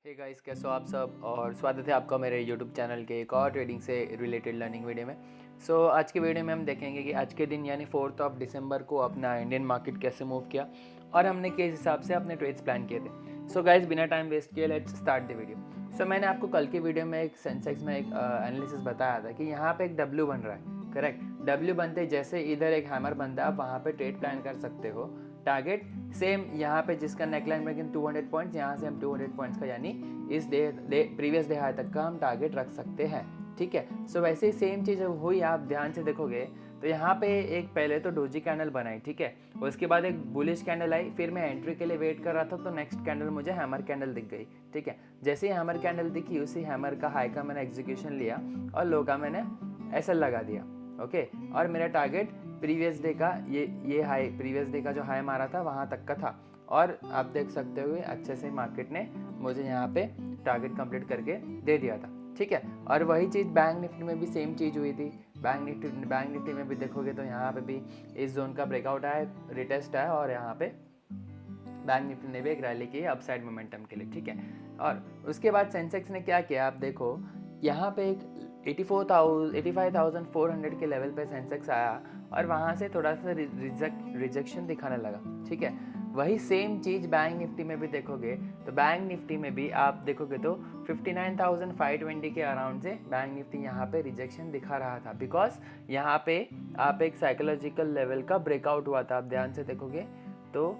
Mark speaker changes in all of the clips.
Speaker 1: Hey guys, कैसे हो आप सब। और स्वागत है आपका मेरे यूट्यूब चैनल के एक और ट्रेडिंग से रिलेटेड लर्निंग वीडियो में। आज के वीडियो में हम देखेंगे कि आज के दिन यानी 4 दिसंबर को अपना इंडियन मार्केट कैसे मूव किया और हमने किस हिसाब से अपने ट्रेड्स प्लान किए थे। गाइस, बिना टाइम वेस्ट किए लेट्स स्टार्ट द वीडियो। मैंने आपको कल की वीडियो में एक सेंसेक्स में एक एनालिसिस बताया था कि यहाँ पे एक डब्ल्यू बन रहा है। करेक्ट, डब्ल्यू बनते जैसे इधर एक हैमर बनता है, आप वहाँ पे ट्रेड प्लान कर सकते हो। टारगेट सेम यहाँ पे जिसका नेकलाइन ब्रेक इन 200 पॉइंट्स, यहाँ से हम 200 पॉइंट्स का यानी इस प्रीवियस डे हाई तक का हम टारगेट रख सकते हैं। ठीक है, वैसे ही सेम चीज़ हुई। आप ध्यान से देखोगे तो यहाँ पे एक पहले तो डोजी कैंडल बनाई, ठीक है, उसके बाद एक बुलिश कैंडल आई, फिर मैं एंट्री के लिए वेट कर रहा था तो नेक्स्ट कैंडल मुझे हैमर कैंडल दिख गई। ठीक है, जैसे ही हैमर कैंडल दिखी उसी हैमर का हाई का मैंने एग्जीक्यूशन लिया और लो का मैंने एसएल लगा दिया। ओके, और मेरा टारगेट प्रीवियस डे का ये हाई, प्रीवियस डे का जो हाई मारा था वहाँ तक का था। और आप देख सकते हो अच्छे से मार्केट ने मुझे यहाँ पे टारगेट कंप्लीट करके दे दिया था। ठीक है, और वही चीज़ बैंक निफ्टी में भी सेम चीज़ हुई थी। बैंक निफ्टी में भी देखोगे तो यहाँ पे भी इस जोन का ब्रेकआउट आया, रिटेस्ट आया और यहाँ पे बैंक निफ्टी ने भी एक रैली की अपसाइड मोमेंटम के लिए। ठीक है, और उसके बाद सेंसेक्स ने क्या किया, आप देखो यहाँ पे एक 85,400 के लेवल पे सेंसेक्स आया और वहाँ से थोड़ा सा रिजेक्शन दिखाने लगा। ठीक है, वही सेम चीज़ बैंक निफ्टी में भी देखोगे तो बैंक निफ्टी में भी आप देखोगे तो 59,520 के अराउंड से बैंक निफ्टी यहाँ पे रिजेक्शन दिखा रहा था, बिकॉज यहाँ पे आप एक साइकोलॉजिकल लेवल का ब्रेकआउट हुआ था। आप ध्यान से देखोगे तो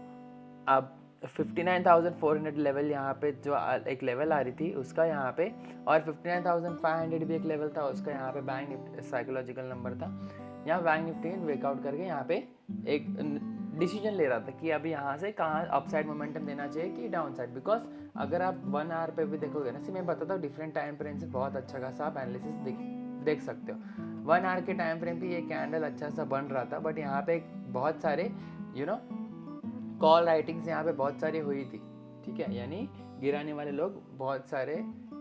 Speaker 1: अब 59,400 लेवल यहाँ पे जो एक लेवल आ रही थी उसका यहाँ पे, और 59,500 भी एक लेवल था उसका, यहाँ पे बैंक निफ्टी साइकोलॉजिकल नंबर था। यहाँ बैंक निफ्टी ब्रेकआउट करके यहाँ पे एक डिसीजन ले रहा था कि अभी यहाँ से कहाँ अपसाइड मोमेंटम देना चाहिए कि डाउन साइड। बिकॉज अगर आप 1 आवर पे भी देखोगे ना, मैं बताता हूँ डिफरेंट टाइम फ्रेम से बहुत अच्छा खासा आप एनालिसिस देख सकते हो। 1 आवर के टाइम फ्रेम पे ये कैंडल अच्छा सा बन रहा था, बट यहाँ पे बहुत सारे कॉल राइटिंग्स यहाँ पे बहुत सारी हुई थी। ठीक है, यानी गिराने वाले लोग बहुत सारे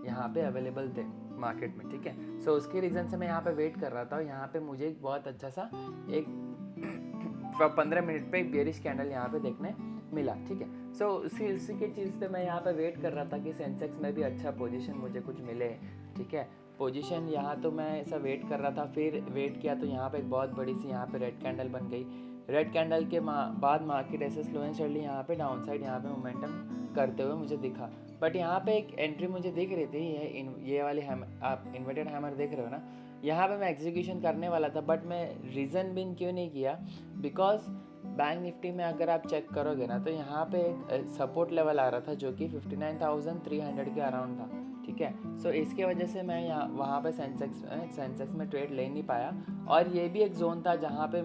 Speaker 1: यहाँ पे अवेलेबल थे मार्केट में। ठीक है, उसके रीज़न से मैं यहाँ पे वेट कर रहा था और यहाँ पे मुझे एक बहुत अच्छा सा एक 15 मिनट पे एक बेरिश कैंडल यहाँ पे देखने मिला। ठीक है, उसी की चीज़ पे मैं यहाँ पे वेट कर रहा था कि सेंसेक्स में भी अच्छा पोजीशन मुझे कुछ मिले। ठीक है, पोजीशन यहाँ तो मैं ऐसा वेट कर रहा था, फिर वेट किया तो यहाँ पे एक बहुत बड़ी सी यहाँ पे रेड कैंडल बन गई। रेड कैंडल के बाद मार्केट ऐसे स्लो एंड स्टडली यहाँ पे डाउन साइड यहाँ पे मोमेंटम करते हुए मुझे दिखा। बट यहाँ पे एक एंट्री मुझे दिख रही थी, ये वाली आप इन्वर्टेड हैमर देख रहे हो ना, यहाँ पे मैं एग्जीक्यूशन करने वाला था, बट मैं रीज़न बिन क्यों नहीं किया, बिकॉज बैंक निफ्टी में अगर आप चेक करोगे ना तो यहाँ पे एक सपोर्ट लेवल आ रहा था जो कि 59,300 के अराउंड था। ठीक है, इसके वजह से मैं यहाँ वहाँ पे सेंसेक्स में ट्रेड ले नहीं पाया। और ये भी एक जोन था जहाँ पे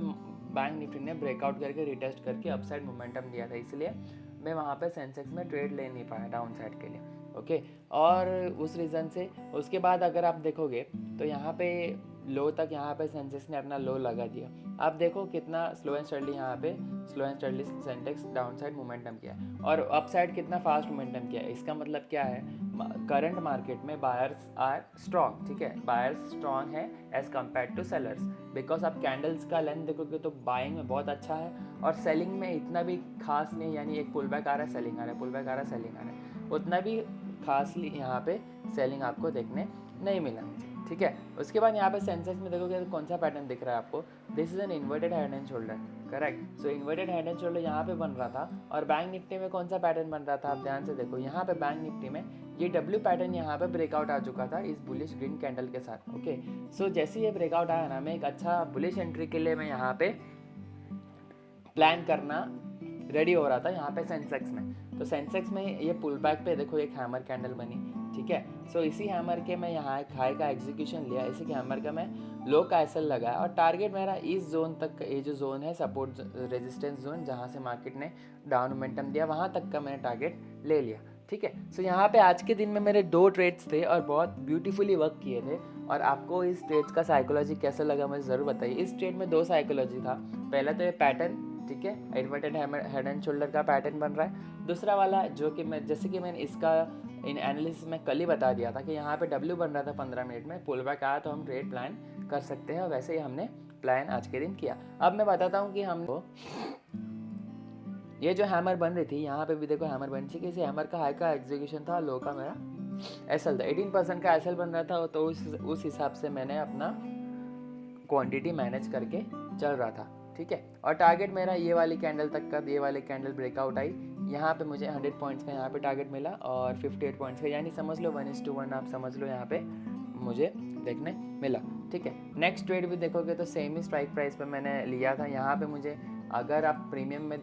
Speaker 1: बैंक निफ्टी ने ब्रेकआउट करके रिटेस्ट करके अपसाइड मोमेंटम दिया था, इसलिए मैं वहाँ पे सेंसेक्स में ट्रेड ले नहीं पाया डाउन साइड के लिए। ओके, और उस रीज़न से उसके बाद अगर आप देखोगे तो यहाँ पे लो तक यहाँ पे सेंसेक्स ने अपना लो लगा दिया। आप देखो कितना स्लो एंड स्टडली यहाँ पे सेंसेक्स डाउन साइड मोमेंटम किया और अप साइड कितना फास्ट मोमेंटम किया। इसका मतलब क्या है, करंट मार्केट में बायर्स आर स्ट्रॉन्ग। ठीक है, बायर्स स्ट्रॉन्ग है as compared to sellers, because आप कैंडल्स का लेंथ देखोगे तो बाइंग में बहुत अच्छा है और सेलिंग में इतना भी खास नहीं, यानी एक पुल बैक आ रहा है सेलिंग आ रहा है, पुल बैक आ रहा है सेलिंग आ रहा है, उतना भी खासली यहाँ पे सेलिंग आपको देखने नहीं मिला मुझे। ठीक है, उसके बाद यहाँ पे सेंसेक्स में देखोगे तो कौन सा पैटर्न दिख रहा है आपको, this is an inverted head and shoulder. Correct, inverted head and shoulder यहाँ पे बन रहा था। और बैंक निफ्टी में कौन सा पैटर्न बन रहा था, आप ध्यान से देखो, यहाँ पे बैंक निफ्टी में ये डब्ल्यू पैटर्न यहाँ पे ब्रेकआउट आ चुका था इस बुलिश ग्रीन कैंडल के साथ। ओके, जैसे ये ब्रेकआउट आया ना, मैं एक अच्छा बुलिश एंट्री के लिए मैं यहाँ पे प्लान करना रेडी हो रहा था यहाँ पे सेंसेक्स में। सेंसेक्स में ये पुल बैक पे देखो एक हैमर कैंडल बनी। ठीक है, इसी हैमर के मैं यहाँ एक हाई का एग्जीक्यूशन लिया, इसी के हैमर का मैं लो का एसएल लगाया और टारगेट मेरा इस जोन तक, ये जो जोन है सपोर्ट रेजिस्टेंस जोन जहाँ से मार्केट ने डाउन मोमेंटम दिया, वहाँ तक का मैंने टारगेट ले लिया। ठीक है, यहाँ पे आज के दिन में मेरे 2 ट्रेड्स थे और बहुत ब्यूटीफुली वर्क किए थे। और आपको इस ट्रेड्स का साइकोलॉजी कैसा लगा मुझे ज़रूर बताइए। इस ट्रेड में 2 साइकोलॉजी था। पहला तो ये पैटर्न, ठीक है, इन्वर्टेड हेड एंड शोल्डर का पैटर्न बन रहा है। दूसरा वाला जो कि मैं, जैसे कि मैंने इसका इन एनालिसिस में कल ही बता दिया था कि यहाँ पे डब्ल्यू बन रहा था 15 मिनट में, पुल बैक आया तो हम ट्रेड प्लान कर सकते हैं, और वैसे ही हमने प्लान आज के दिन किया। अब मैं बताता हूँ कि हमको ये जो हैमर बन रही थी यहाँ पे भी देखो हैमर बन रही थी, किसी हैमर का हाई का एग्जीक्यूशन था, लो का मेरा एसएल था। 18% का एसएल बन रहा था, तो उस हिसाब से मैंने अपना क्वांटिटी मैनेज करके चल रहा था, ठीक है। और टारगेट मेरा ये वाली कैंडल तक का, ये वाली कैंडल ब्रेकआउट आई, यहाँ पे मुझे 100 पॉइंट्स का यहाँ पे टारगेट मिला और 58 पॉइंट्स का, यानी समझ लो 1:1 आप समझ लो यहाँ पे मुझे देखने मिला, ठीक है। नेक्स्ट ट्रेड भी देखोगे तो सेम ही स्ट्राइक प्राइस पे मैंने लिया था। यहाँ पे मुझे, अगर आप प्रीमियम में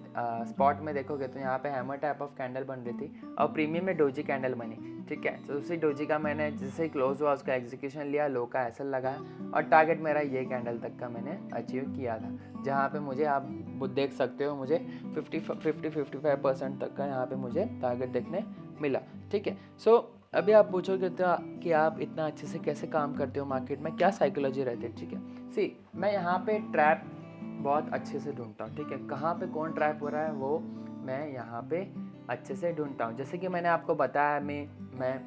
Speaker 1: स्पॉट में देखोगे तो यहाँ पे हैमर टाइप ऑफ कैंडल बन रही थी और प्रीमियम में डोजी कैंडल बनी, ठीक है। तो उसी डोजी का मैंने जैसे ही क्लोज हुआ उसका एग्जीक्यूशन लिया, लो का एसएल लगाया और टारगेट मेरा ये कैंडल तक का मैंने अचीव किया था, जहाँ पे मुझे आप देख सकते हो मुझे 50-55% तक का यहाँ पे मुझे टारगेट देखने मिला, ठीक है। सो अभी आप पूछोगे तो कि आप इतना अच्छे से कैसे काम करते हो मार्केट में, क्या साइकोलॉजी रहती है, ठीक है। सी, मैं यहाँ पे ट्रैप बहुत अच्छे से ढूंढता हूँ, ठीक है। कहाँ पे कौन ट्रैप हो रहा है वो मैं यहाँ पे अच्छे से ढूंढता हूँ। जैसे कि मैंने आपको बताया, मैं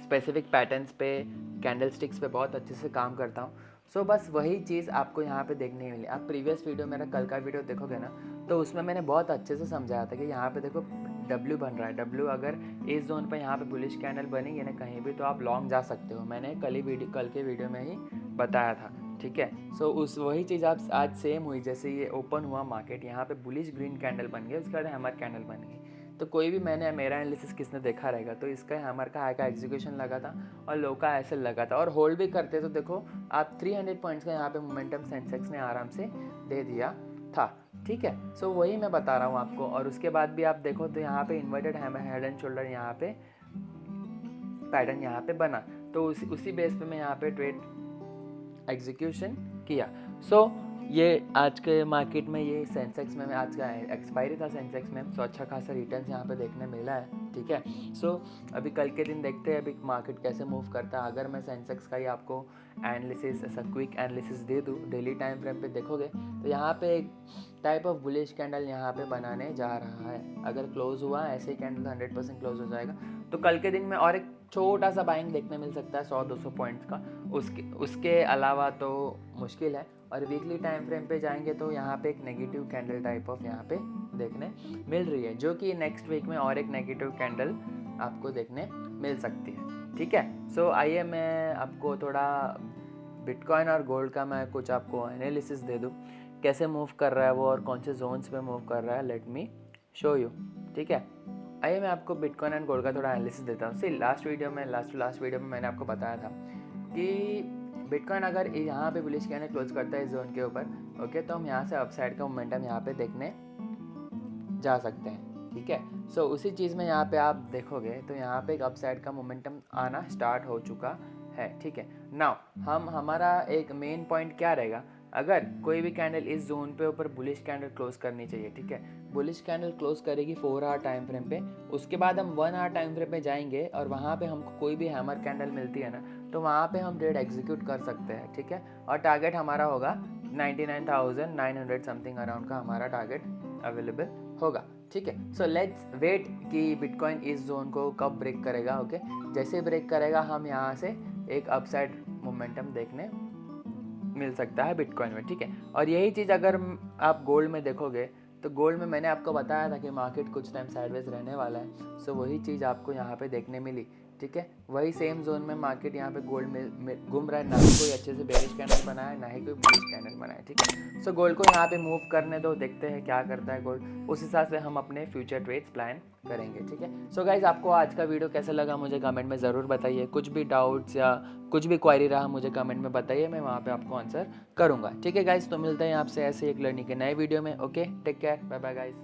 Speaker 1: स्पेसिफिक पैटर्न्स पे, कैंडल स्टिक्स पे बहुत अच्छे से काम करता हूँ। सो बस वही चीज़ आपको यहाँ पे देखने मिली। आप प्रीवियस वीडियो, मेरा कल का वीडियो देखोगे ना, तो उसमें मैंने बहुत अच्छे से समझाया था कि यहाँ पे देखो डब्ल्यू बन रहा है, डब्ल्यू अगर इस जोन पर यहाँ पे बुलिश कैंडल बनी है ना कहीं भी, तो आप लॉन्ग जा सकते हो। मैंने कल के वीडियो में ही बताया था, ठीक है। सो उस वही चीज़ आप आज सेम हुई, जैसे ये ओपन हुआ मार्केट, यहाँ पे बुलिश ग्रीन कैंडल बन गया, उसके बाद हैमर कैंडल बन गई। तो कोई भी मेरा एनालिसिस किसने देखा रहेगा, तो इसका हैमर का हाई का एग्जीक्यूशन लगा था और लो का एसएल लगा था और होल्ड भी करते, तो देखो आप 300 पॉइंट्स का यहाँ पे मोमेंटम सेंसेक्स ने आराम से दे दिया था, ठीक है। सो वही मैं बता रहा हूँ आपको। और उसके बाद भी आप देखो तो यहाँ पे इन्वर्टेड हेड एंड शोल्डर यहाँ पे पैटर्न यहाँ पे बना, तो उसी बेस पे मैं यहाँ पे ट्रेड एग्जीक्यूशन किया। सो ये आज के मार्केट में, ये सेंसेक्स में आज का एक्सपायरी था सेंसेक्स में, सो अच्छा खासा रिटर्न्स यहाँ पे देखने मिला है, ठीक है। सो अभी कल के दिन देखते हैं अभी मार्केट कैसे मूव करता है। अगर मैं सेंसेक्स का ही आपको एनालिसिस, ऐसा क्विक एनालिसिस दे दूँ, डेली टाइम फ्रेम पे देखोगे तो यहाँ पे एक टाइप ऑफ बुलिश कैंडल यहाँ पे बनाने जा रहा है। अगर क्लोज हुआ ऐसे ही कैंडल 100% क्लोज हो जाएगा, तो कल के दिन में और एक छोटा सा बाइंग देखने मिल सकता है 100-200 पॉइंट्स का, उसके अलावा तो मुश्किल है। और वीकली टाइम फ्रेम पे जाएंगे तो यहाँ पे एक नेगेटिव कैंडल टाइप ऑफ यहाँ पे देखने मिल रही है, जो कि नेक्स्ट वीक में और एक नेगेटिव कैंडल आपको देखने मिल सकती है, ठीक है। सो आइए मैं आपको थोड़ा बिटकॉइन और गोल्ड का मैं कुछ आपको एनालिसिस दे दूँ, कैसे मूव कर रहा है वो और कौन से जोन्स पे मूव कर रहा है। लेट मी शो यू, ठीक है। आइए मैं आपको बिटकॉइन एंड गोल्ड का थोड़ा एनालिसिस देता हूँ। सी, लास्ट वीडियो में मैंने आपको बताया था कि बिटकॉइन अगर यहाँ पे बुलिश कैंडल क्लोज करता है इस जोन के ऊपर, ओके, तो हम यहाँ से अपसाइड का मोमेंटम यहाँ पे देखने जा सकते हैं, ठीक है। सो उसी चीज़ में यहाँ पे आप देखोगे तो यहाँ पे एक अपसाइड का मोमेंटम आना स्टार्ट हो चुका है, ठीक है। नाउ हमारा एक मेन पॉइंट क्या रहेगा, अगर कोई भी कैंडल इस जोन पे ऊपर बुलिश कैंडल क्लोज करनी चाहिए, ठीक है। बुलिश कैंडल क्लोज करेगी 4 आवर टाइम फ्रेम पे, उसके बाद हम 1 आवर टाइम फ्रेम पे जाएंगे और वहाँ पे हमको कोई भी हैमर कैंडल मिलती है ना, तो वहाँ पे हम ट्रेड एग्जीक्यूट कर सकते हैं, ठीक है। और टारगेट हमारा होगा 99,900 समथिंग अराउंड का हमारा टारगेट अवेलेबल होगा, ठीक है। सो लेट्स वेट कि बिटकॉइन इस जोन को कब ब्रेक करेगा, ओके। जैसे ब्रेक करेगा हम यहाँ से एक अपसाइड मोमेंटम देखने मिल सकता है बिटकॉइन में, ठीक है। और यही चीज़ अगर आप गोल्ड में देखोगे तो गोल्ड में मैंने आपको बताया था कि मार्केट कुछ टाइम साइडवेज रहने वाला है। सो वही चीज़ आपको यहाँ पे देखने मिली, ठीक है। वही सेम जोन में मार्केट यहाँ पे गोल्ड में घूम रहा है, ना ही कोई अच्छे से बेरिश कैंडल बनाया है, ना ही कोई बुलिश कैंडल बनाया है, ठीक है। सो गोल्ड को यहाँ पे मूव करने दो, देखते हैं क्या करता है गोल्ड, उस हिसाब से हम अपने फ्यूचर ट्रेड्स प्लान करेंगे, ठीक है। सो गाइज, आपको आज का वीडियो कैसा लगा मुझे कमेंट में ज़रूर बताइए। कुछ भी डाउट्स या कुछ भी क्वारी रहा मुझे कमेंट में बताइए, मैं वहाँ पे आपको आंसर करूँगा, ठीक है गाइज। तो मिलते हैं आपसे ऐसे एक लर्निंग के नए वीडियो में, okay, take care, bye bye guys.